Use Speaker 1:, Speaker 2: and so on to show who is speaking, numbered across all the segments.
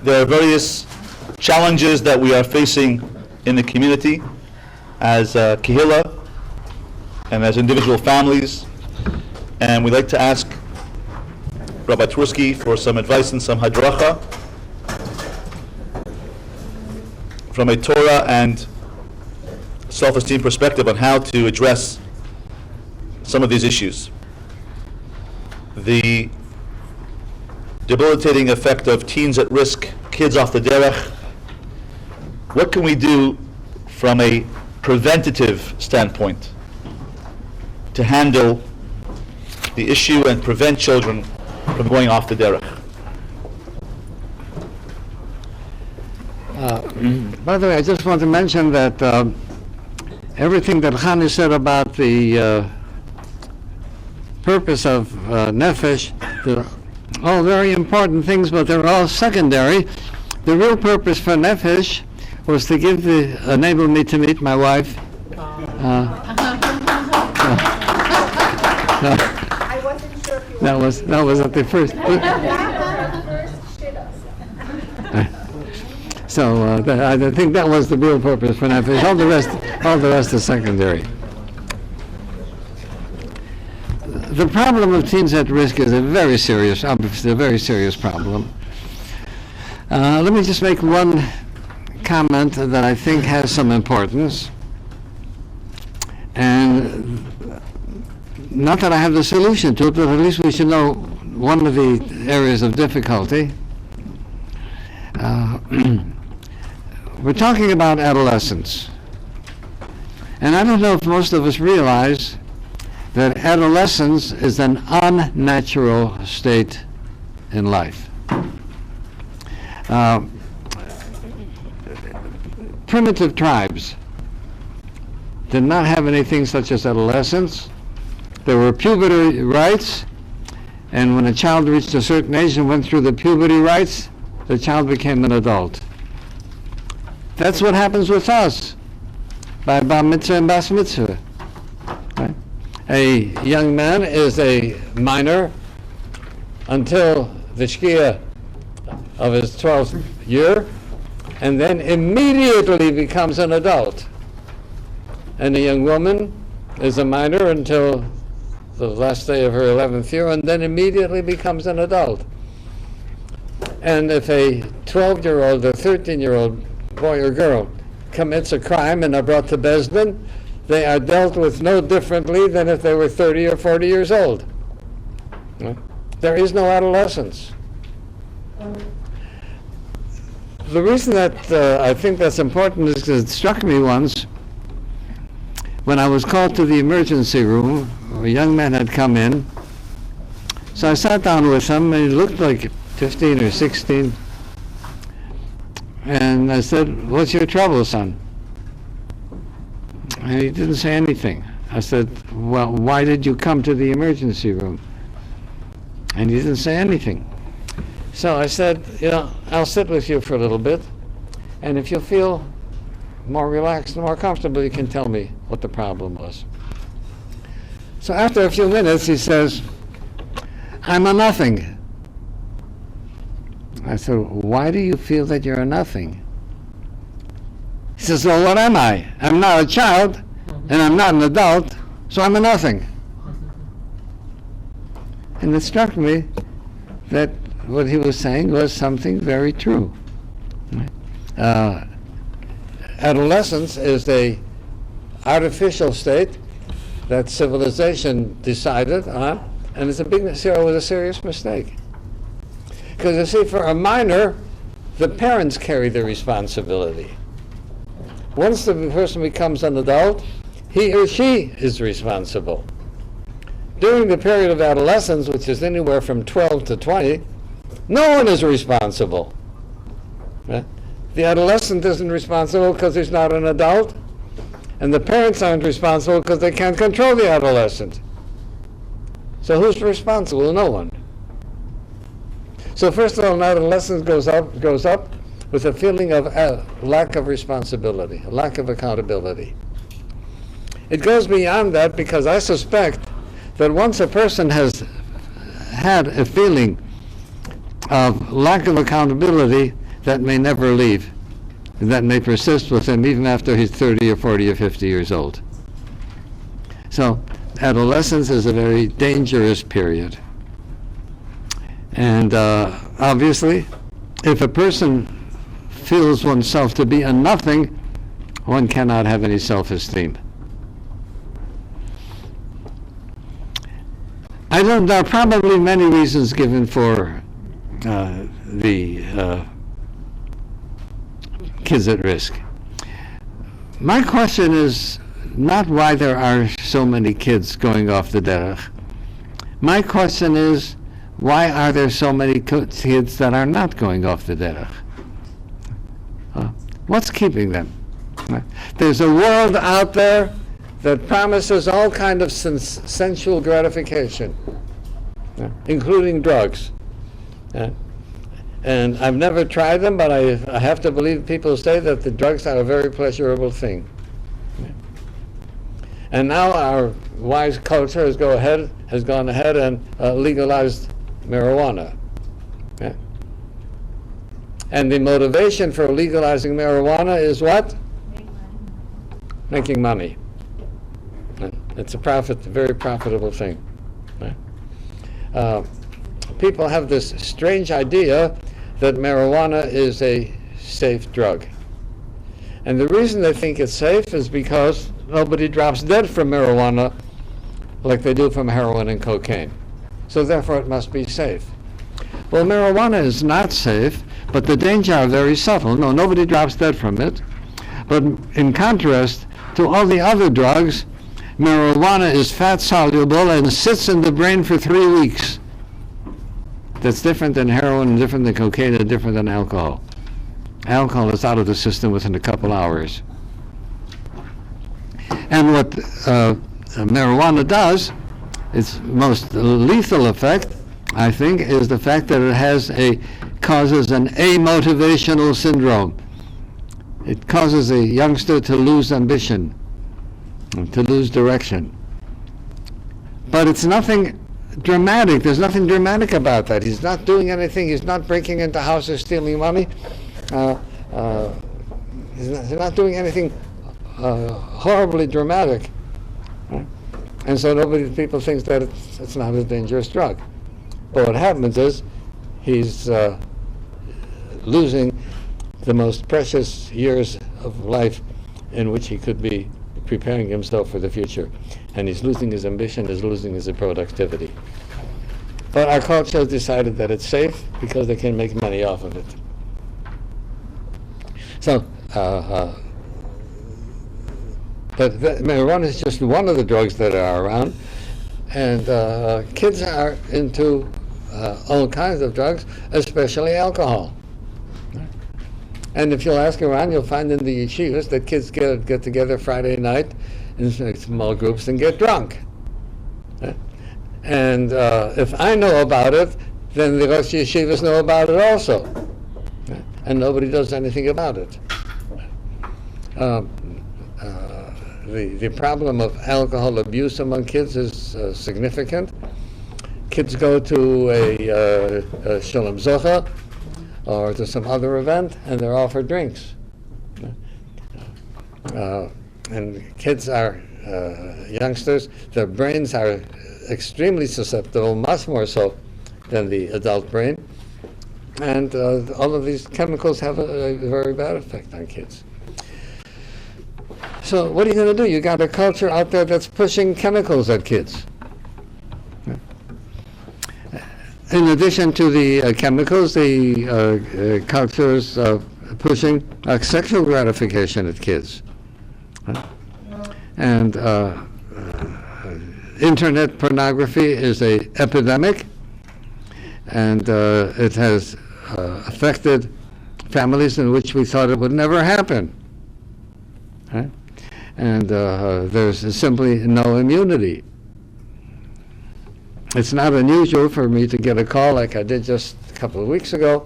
Speaker 1: There are various challenges that we are facing in the community as Kehillah and as individual families, and we'd like to ask Rabbi Twerski for some advice and some hadracha from a Torah and self-esteem perspective on how to address some of these issues. The debilitating effect of teens at risk, kids off the derech. What can we do from a preventative standpoint to handle the issue and prevent children from going off the derech?
Speaker 2: By the way, I just want to mention that everything that Chani said about the purpose of nefesh, they're all very important things, but they're all secondary. The real purpose for nefesh was to enable me to meet my wife.
Speaker 3: I wasn't sure if you
Speaker 2: that was at the first. So I think that was the real purpose for nefesh. All the rest is secondary. The problem of teens at risk is obviously a very serious problem. Let me just make one comment that I think has some importance, and not that I have the solution to it, but at least we should know one of the areas of difficulty. We're talking about adolescence, and I don't know if most of us realize that adolescence is an unnatural state in life. Primitive tribes did not have anything such as adolescence. There were puberty rites, and when a child reached a certain age and went through the puberty rites, the child became an adult. That's what happens with us by bar mitzvah and bas mitzvah. Right? A young man is a minor until the shkia of his 12th year, and then immediately becomes an adult. And a young woman is a minor until the last day of her 11th year, and then immediately becomes an adult. And if a 12-year-old or 13-year-old boy or girl commits a crime and are brought to Beis Din, they are dealt with no differently than if they were 30 or 40 years old. There is no adolescence. The reason that I think that's important is because it struck me once when I was called to the emergency room. A young man had come in, so I sat down with him, and he looked like 15 or 16. And I said, "What's your trouble, son?" And he didn't say anything. I said, "Well, why did you come to the emergency room?" And he didn't say anything. So I said, I'll sit with you for a little bit, and if you feel more relaxed and more comfortable, you can tell me what the problem was. So after a few minutes, he says, "I'm a nothing." I said, "Why do you feel that you're a nothing?" He says, "Well, what am I? I'm not a child, and I'm not an adult, so I'm a nothing." And it struck me that what he was saying was something very true. Adolescence is an artificial state that civilization decided on, and it was a serious mistake. Because you see, for a minor, the parents carry the responsibility. Once the person becomes an adult, he or she is responsible. During the period of adolescence, which is anywhere from 12 to 20, no one is responsible. Right? The adolescent isn't responsible because he's not an adult, and the parents aren't responsible because they can't control the adolescent. So who's responsible? No one. So first of all, an adolescent goes up with a feeling of lack of responsibility, a lack of accountability. It goes beyond that, because I suspect that once a person has had a feeling of lack of accountability, that may never leave, and that may persist with him even after he's 30 or 40 or 50 years old. So adolescence is a very dangerous period. And obviously, if a person feels oneself to be a nothing, one cannot have any self-esteem. There are probably many reasons given for the kids at risk. My question is not why there are so many kids going off the derech. My question is, why are there so many kids that are not going off the derech? What's keeping them? There's a world out there that promises all kind of sensual gratification, including drugs. And I've never tried them, but I have to believe people say that the drugs are a very pleasurable thing. And now our wise culture has gone ahead and legalized marijuana. And the motivation for legalizing marijuana is what? Making money. It's a very profitable thing. People have this strange idea that marijuana is a safe drug. And the reason they think it's safe is because nobody drops dead from marijuana like they do from heroin and cocaine. So therefore it must be safe. Well, marijuana is not safe, but the dangers are very subtle. No, nobody drops dead from it. But in contrast to all the other drugs, marijuana is fat soluble and sits in the brain for 3 weeks. That's different than heroin, different than cocaine, and different than alcohol. Alcohol is out of the system within a couple hours. And what marijuana does, its most lethal effect, I think, is the fact that it causes an amotivational syndrome. It causes a youngster to lose ambition, to lose direction. But it's nothing dramatic. There's nothing dramatic about that. He's not doing anything. He's not breaking into houses stealing money. He's not doing anything horribly dramatic. And so people think that it's not a dangerous drug. But what happens is he's losing the most precious years of life in which he could be preparing himself for the future. And he's losing his ambition, he's losing his productivity. But our culture has decided that it's safe because they can make money off of it. So, but marijuana is just one of the drugs that are around. And kids are into all kinds of drugs, especially alcohol. And if you'll ask around, you'll find in the yeshivas that kids get together Friday night in small groups and get drunk. And if I know about it, then the rest of the yeshivas know about it also. And nobody does anything about it. The problem of alcohol abuse among kids is significant. Kids go to a Shalom Zocha or to some other event, and they're offered drinks. And kids are youngsters. Their brains are extremely susceptible, much more so than the adult brain. And all of these chemicals have a very bad effect on kids. So what are you going to do? You got a culture out there that's pushing chemicals at kids. In addition to the chemicals, the culture is pushing sexual gratification at kids. And internet pornography is an epidemic, and it has affected families in which we thought it would never happen. And there's simply no immunity. It's not unusual for me to get a call like I did just a couple of weeks ago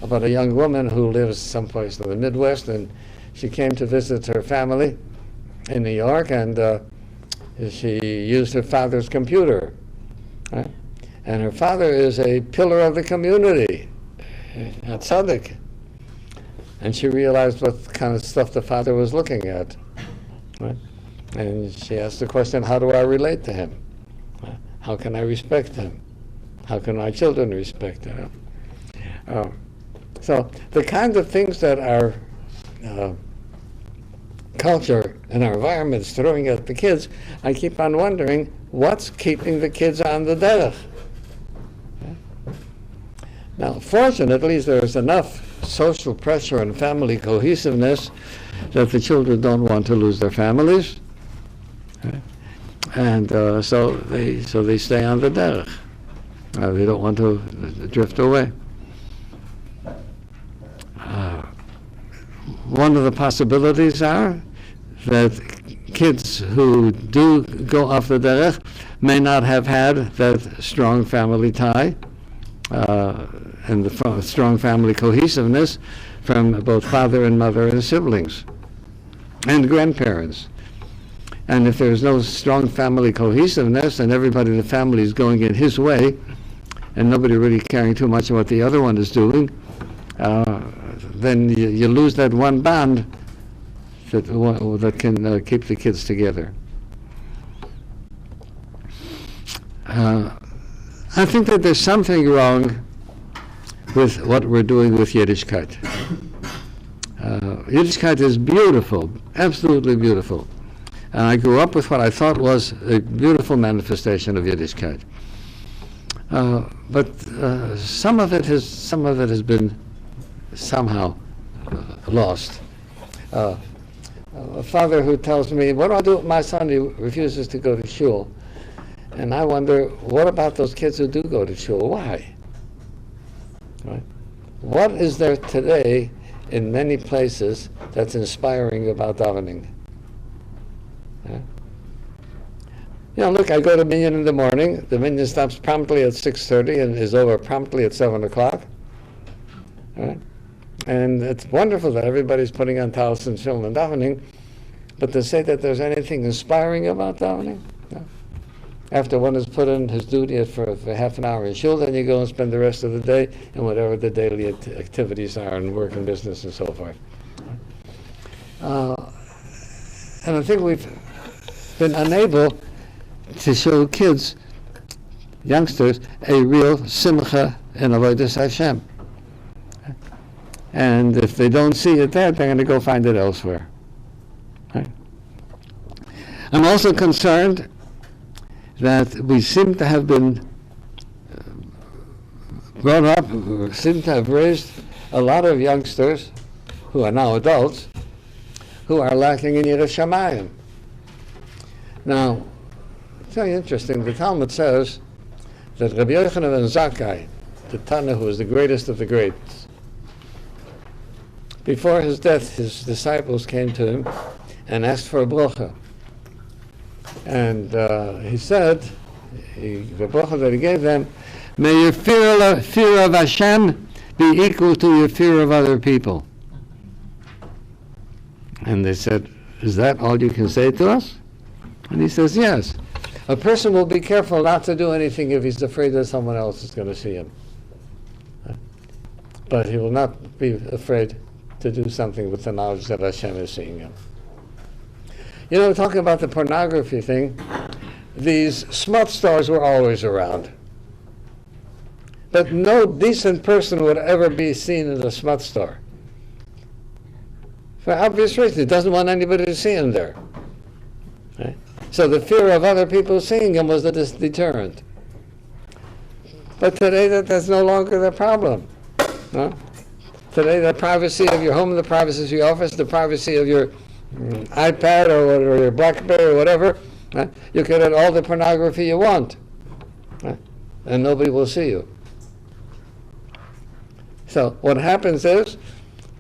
Speaker 2: about a young woman who lives someplace in the Midwest, and she came to visit her family in New York, and she used her father's computer. And her father is a pillar of the community, a tzaddik. and she realized what kind of stuff the father was looking at. Right? And she asked the question, how do I relate to him? How can I respect him? How can my children respect him? So the kinds of things that our culture and our environment is throwing at the kids, I keep on wondering, what's keeping the kids on the derech? Now, fortunately, there's enough social pressure and family cohesiveness that the children don't want to lose their families, and so they stay on the derech. They don't want to drift away. One of the possibilities are that kids who do go off the derech may not have had that strong family tie and the strong family cohesiveness from both father and mother and siblings and grandparents. And if there's no strong family cohesiveness and everybody in the family is going in his way and nobody really caring too much about what the other one is doing, then you lose that one bond that can keep the kids together. I think that there's something wrong with what we're doing with Yiddishkeit. Yiddishkeit is beautiful, absolutely beautiful. And I grew up with what I thought was a beautiful manifestation of Yiddishkeit. But some of it has been somehow lost. A father who tells me, what do I do with my son? He refuses to go to shul. And I wonder, what about those kids who do go to shul? Why? Right? What is there today in many places that's inspiring about davening? Yeah. You know, look, I go to minyan in the morning. The minyan stops promptly at 6:30 and is over promptly at 7 o'clock. Right? And it's wonderful that everybody's putting on talis and shul and davening, but to say that there's anything inspiring about davening? No. After one has put in his duty for half an hour in shul, then you go and spend the rest of the day in whatever the daily activities are and work and business and so forth. And I think we've been unable to show kids, youngsters, a real simcha in avodas Hashem. And if they don't see it there, they're going to go find it elsewhere. Right? I'm also concerned that we seem to have been brought up, seem to have raised a lot of youngsters who are now adults who are lacking in Yiras Shamayim. Now, it's very interesting. The Talmud says that Rabbi Yochanan ben Zakkai, the Tana who was the greatest of the greats, before his death, his disciples came to him and asked for a bracha. And he said, the bracha that he gave them, may your fear of Hashem be equal to your fear of other people. And they said, is that all you can say to us? And he says, yes. A person will be careful not to do anything if he's afraid that someone else is going to see him. But he will not be afraid to do something with the knowledge that Hashem is seeing him. You know, talking about the pornography thing, these smut stores were always around. But no decent person would ever be seen in a smut store. For obvious reasons, he doesn't want anybody to see him there. Right? So the fear of other people seeing him was the deterrent. But today that's no longer the problem. No? Today the privacy of your home, the privacy of your office, the privacy of your iPad or your BlackBerry or whatever, you can get all the pornography you want. And nobody will see you. So what happens is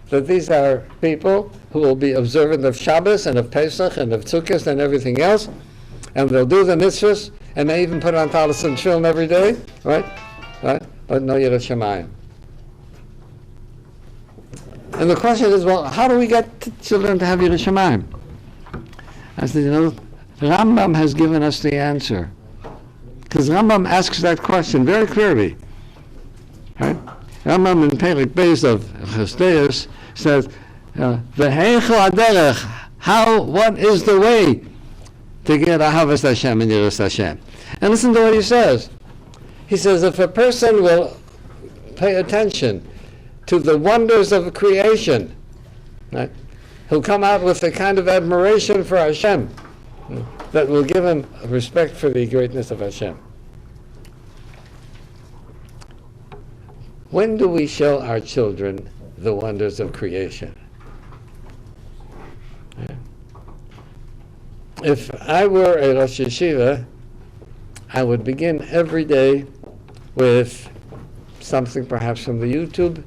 Speaker 2: that these are people who will be observant of Shabbos and of Pesach and of Tzukkas and everything else, and they'll do the mitzvahs, and they even put on talis and tefillin every day, right? But no Yiras Shamayim. And the question is, well, how do we get children to have Yiras Shamayim? I said, you know, Rambam has given us the answer. Because Rambam asks that question very clearly. Right? Rambam in Perek Beis of Chasdeus says, "V'heicha derech." What is the way to get ahavas Hashem and yiras Hashem? And listen to what he says. He says, if a person will pay attention to the wonders of creation, right, he'll come out with a kind of admiration for Hashem that will give him respect for the greatness of Hashem. When do we show our children the wonders of creation? If I were a Rosh Yeshiva, I would begin every day with something perhaps from the YouTube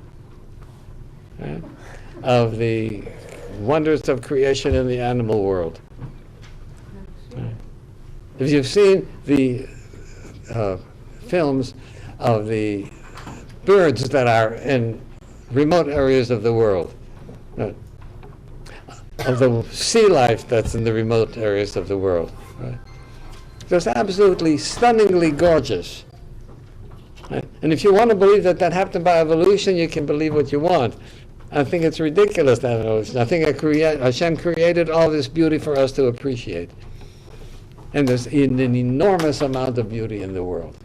Speaker 2: of the wonders of creation in the animal world. If you've seen the films of the birds that are in remote areas of the world, of the sea life that's in the remote areas of the world, just absolutely stunningly gorgeous. And if you want to believe that that happened by evolution, you can believe what you want. I think it's ridiculous that evolution. I think Hashem created all this beauty for us to appreciate. And there's an enormous amount of beauty in the world.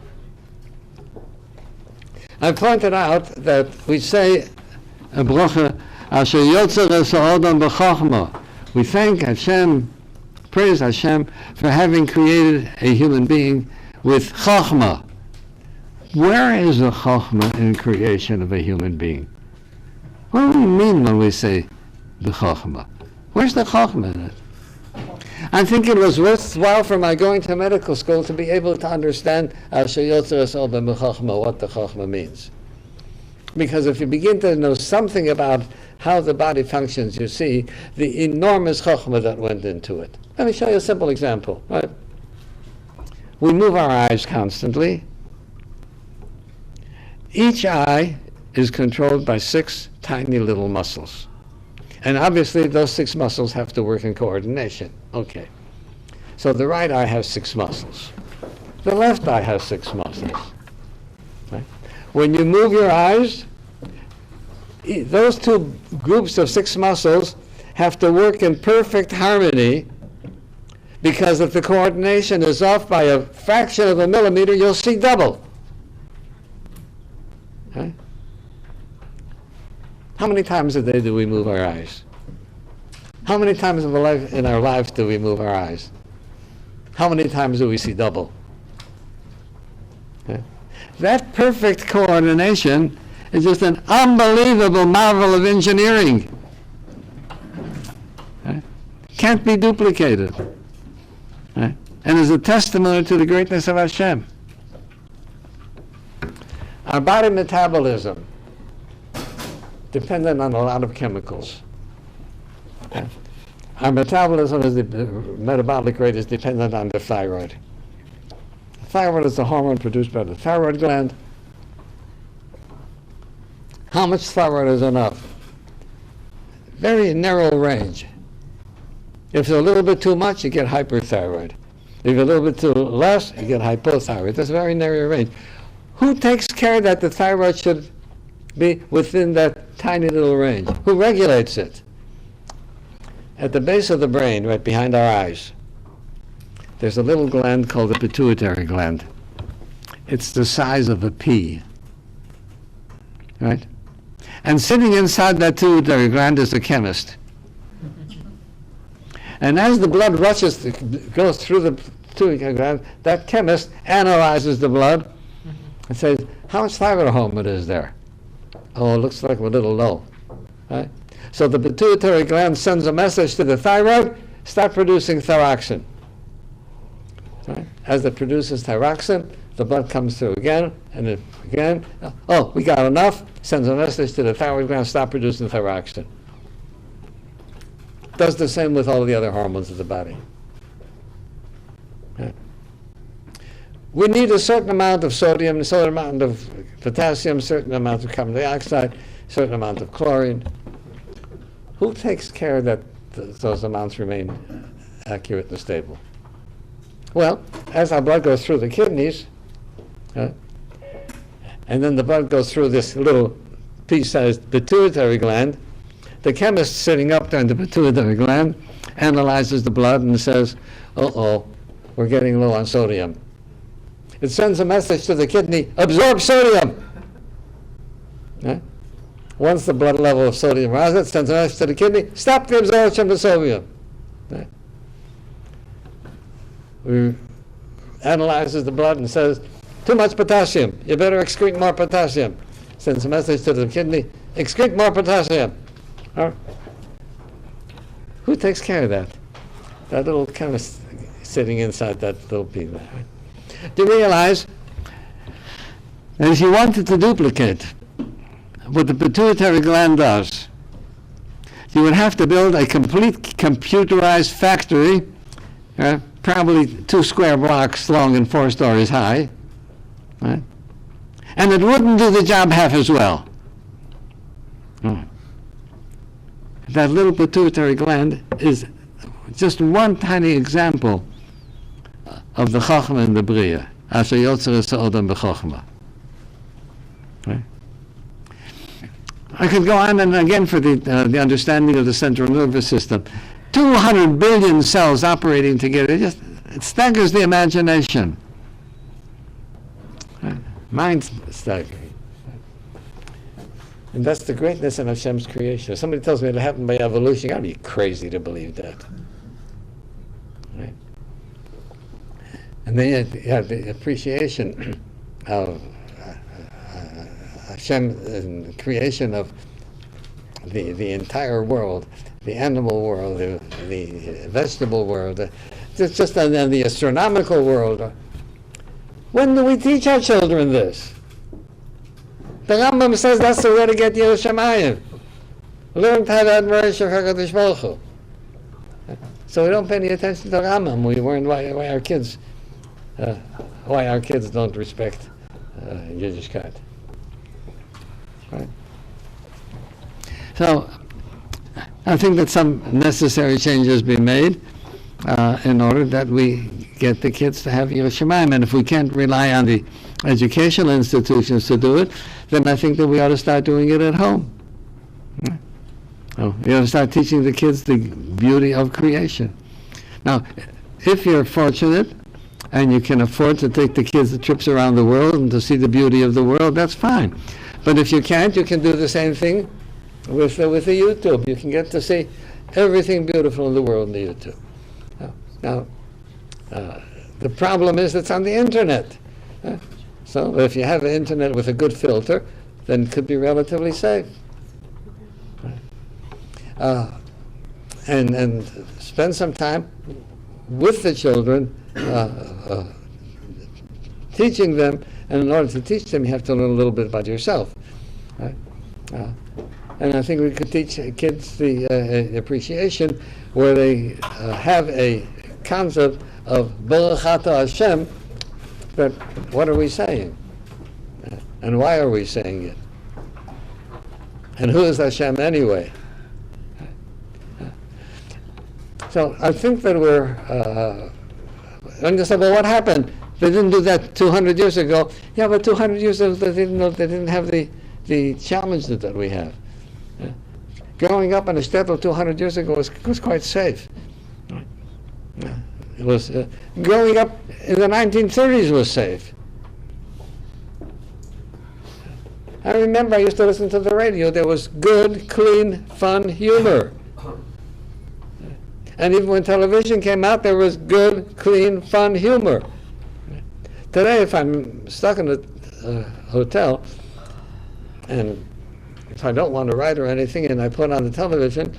Speaker 2: I pointed out that we say a bracha, Asher yotzer es ha'adam b'chachma. We thank Hashem, praise Hashem for having created a human being with chachma. Where is the chachma in creation of a human being? What do we mean when we say the chachma? Where's the chachma in it? I think it was worthwhile for my going to medical school to be able to understand what the chachma means. Because if you begin to know something about how the body functions, you see the enormous chachma that went into it. Let me show you a simple example. Right? We move our eyes constantly. Each eye is controlled by 6 tiny little muscles. And obviously those 6 muscles have to work in coordination. Okay. So the right eye has 6 muscles. The left eye has 6 muscles. Right? When you move your eyes, those 2 groups of 6 muscles have to work in perfect harmony, because if the coordination is off by a fraction of a millimeter, you'll see double. Okay? How many times a day do we move our eyes? How many times in our life do we move our eyes? How many times do we see double? Okay? That perfect coordination is just an unbelievable marvel of engineering. Okay? Can't be duplicated. Okay? And is a testimony to the greatness of Hashem. Our body metabolism dependent on a lot of chemicals. Okay? Our metabolism is the metabolic rate is dependent on the thyroid. The thyroid is the hormone produced by the thyroid gland. How much thyroid is enough? Very narrow range. If it's a little bit too much, you get hyperthyroid. If a little bit too less, you get hypothyroid. That's a very narrow range. Who takes care that the thyroid should be within that tiny little range? Who regulates it? At the base of the brain, right behind our eyes, there's a little gland called the pituitary gland. It's the size of a pea. Right? And sitting inside that pituitary gland is a chemist. And as the blood goes through the pituitary gland, that chemist analyzes the blood and says, how much thyroid hormone is there? Oh, it looks like we're a little low. Right? So the pituitary gland sends a message to the thyroid, start producing thyroxine. Right? As it produces thyroxine, the blood comes through again, and then again. Oh, we got enough. Sends a message to the thyroid gland, stop producing thyroxine. Does the same with all the other hormones of the body. Right? We need a certain amount of sodium, a certain amount of potassium, a certain amount of carbon dioxide, a certain amount of chlorine. Who takes care that those amounts remain accurate and stable? Well, as our blood goes through the kidneys, and then the blood goes through this little pea-sized pituitary gland, the chemist sitting up there in the pituitary gland analyzes the blood and says, uh-oh, we're getting low on sodium. It sends a message to the kidney, absorb sodium. Right? Once the blood level of sodium rises, it sends a message to the kidney, stop the absorption of sodium. Right? Analyzes the blood and says, too much potassium, you better excrete more potassium. Sends a message to the kidney, excrete more potassium. Who takes care of that? That little chemist sitting inside that little pea. Do you realize that if you wanted to duplicate what the pituitary gland does, you would have to build a complete computerized factory, probably 2 square blocks long and 4 stories high, right? And it wouldn't do the job half as well. That little pituitary gland is just one tiny example of the Chachma and the Bria. Asher yotzer es ha'odam b'chochma. Right? I could go on and again for the understanding of the central nervous system. 200 billion cells operating together, it staggers the imagination. Right? Mind staggering. And that's the greatness in Hashem's creation. If somebody tells me it happened by evolution, I'd be crazy to believe that. Right? And then you have the appreciation of Hashem and creation of the entire world, the animal world, the vegetable world, just the astronomical world. When do we teach our children this? The Rambam says that's the way to get Yiras Shamayim. Learn to have admiration for HaKadosh Baruch Hu. So we don't pay any attention to the Rambam. We learn why our kids don't respect Yiddishkeit. Right? So I think that some necessary changes be made in order that we get the kids to have Yiras Shamayim. And if we can't rely on the educational institutions to do it, then I think that we ought to start doing it at home. Right? So we ought to start teaching the kids the beauty of creation. Now, if you're fortunate and you can afford to take the kids the trips around the world and to see the beauty of the world, that's fine. But if you can't, you can do the same thing with the YouTube. You can get to see everything beautiful in the world in the YouTube. Now, the problem is it's on the internet. So if you have the internet with a good filter, then it could be relatively safe. And spend some time with the children, teaching them. And in order to teach them, you have to learn a little bit about yourself. Right? And I think we could teach kids the appreciation where they have a concept of Baruch Atah Hashem, but what are we saying? And why are we saying it? And who is Hashem anyway? So I think that we're, and you say, well, what happened? They didn't do that 200 years ago. Yeah, but 200 years ago they didn't have the challenges that we have. Growing up in a shtetl 200 years ago was quite safe. It was growing up in the 1930s was safe. I remember I used to listen to the radio. There was good, clean, fun humor. And even when television came out, there was good, clean, fun humor. Today, if I'm stuck in a hotel, and if I don't want to write or anything, and I put on the television,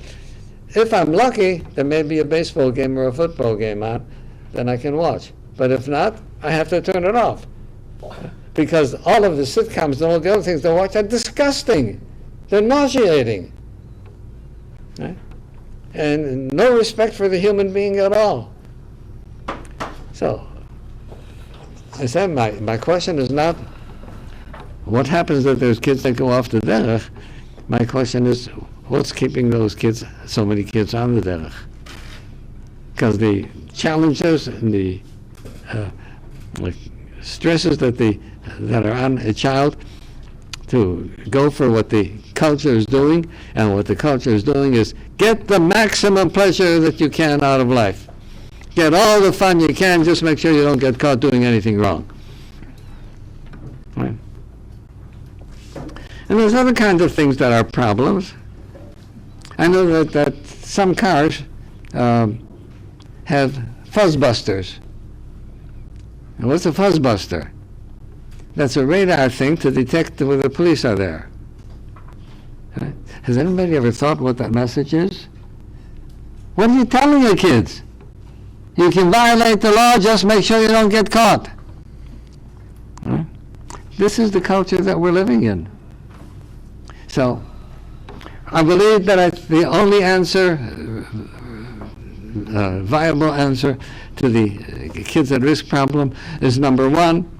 Speaker 2: if I'm lucky, there may be a baseball game or a football game on, then I can watch. But if not, I have to turn it off. Because all of the sitcoms and all the other things they watch are disgusting. They're nauseating. Right? And no respect for the human being at all. So, I said my question is not what happens if there's kids that go off the derech. My question is, what's keeping those kids, so many kids on the derech? Because the challenges and the stresses that are on a child to go for what the culture is doing, and what the culture is doing is get the maximum pleasure that you can out of life. Get all the fun you can, just make sure you don't get caught doing anything wrong. Right? And there's other kinds of things that are problems. I know that some cars have fuzzbusters. And what's a fuzzbuster? That's a radar thing to detect whether the police are there. Right? Has anybody ever thought what that message is? What are you telling your kids? You can violate the law, just make sure you don't get caught. Right? This is the culture that we're living in. So, I believe that the only answer, viable answer to the kids at risk problem is, number one,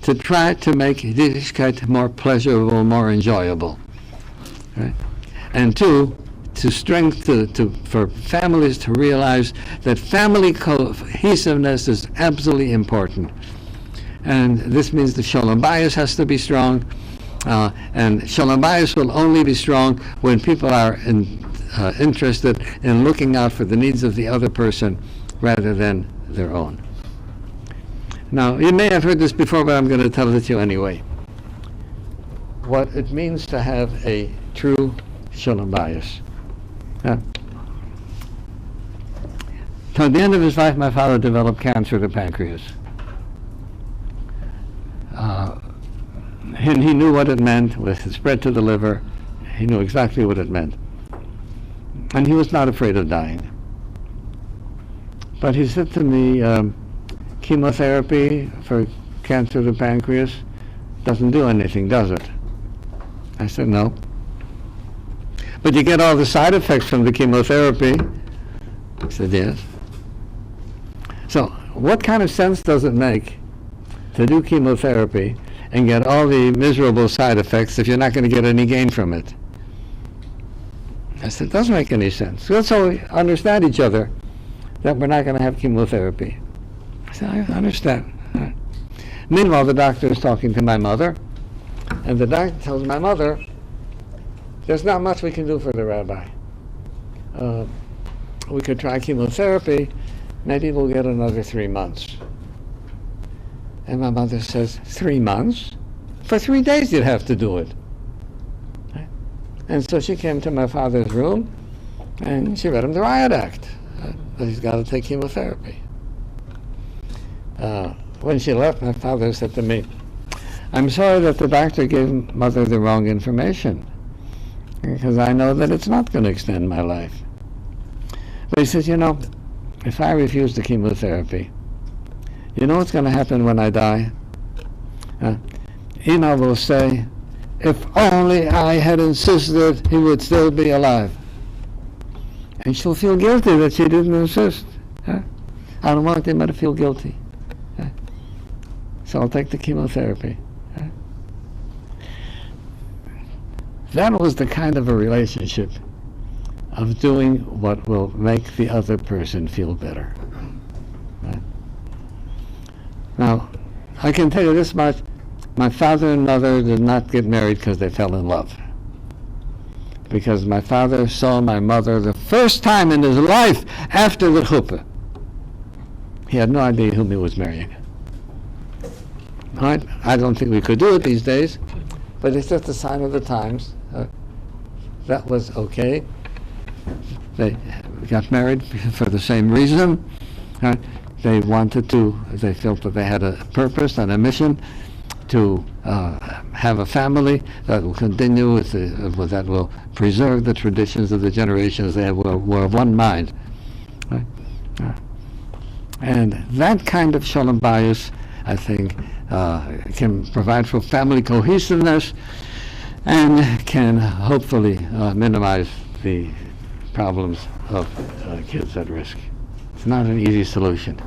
Speaker 2: to try to make Yiddishkeit more pleasurable, more enjoyable. Right? And two, for families to realize that family cohesiveness is absolutely important. And this means the Shalom Bayis has to be strong, and Shalom Bayis will only be strong when people are interested in looking out for the needs of the other person rather than their own. Now, you may have heard this before, but I'm going to tell it to you anyway. What it means to have a true Shalom Bayis. Toward the end of his life, my father developed cancer of the pancreas. And he knew what it meant. With it spread to the liver, he knew exactly what it meant. And he was not afraid of dying. But he said to me, chemotherapy for cancer of the pancreas doesn't do anything, does it? I said, no. But you get all the side effects from the chemotherapy. I said, yes. So, what kind of sense does it make to do chemotherapy and get all the miserable side effects if you're not going to get any gain from it? I said, it doesn't make any sense. Let's all understand each other that we're not going to have chemotherapy. I said, I understand. Right. Meanwhile, the doctor is talking to my mother, and the doctor tells my mother, there's not much we can do for the rabbi. We could try chemotherapy, maybe we'll get another 3 months. And my mother says, 3 months? For 3 days you'd have to do it. Right? And so she came to my father's room, and she read him the Riot Act. That he's got to take chemotherapy. When she left, my father said to me, I'm sorry that the doctor gave Mother the wrong information, because I know that it's not going to extend my life. But he says, if I refuse the chemotherapy, you know what's going to happen when I die? Ina will say, if only I had insisted, he would still be alive. And she'll feel guilty that she didn't insist. I don't want Ina to feel guilty. So I'll take the chemotherapy. That was the kind of a relationship of doing what will make the other person feel better. Right? Now, I can tell you this much, my father and mother did not get married because they fell in love. Because my father saw my mother the first time in his life after the chuppah. He had no idea whom he was marrying. All right? I don't think we could do it these days, but it's just a sign of the times. That was okay. They got married for the same reason. They felt that they had a purpose and a mission to have a family that will continue that will preserve the traditions of the generations. They were of one mind. Right? And that kind of Shalom Bayis, I think, can provide for family cohesiveness and can hopefully minimize the problems of kids at risk. It's not an easy solution.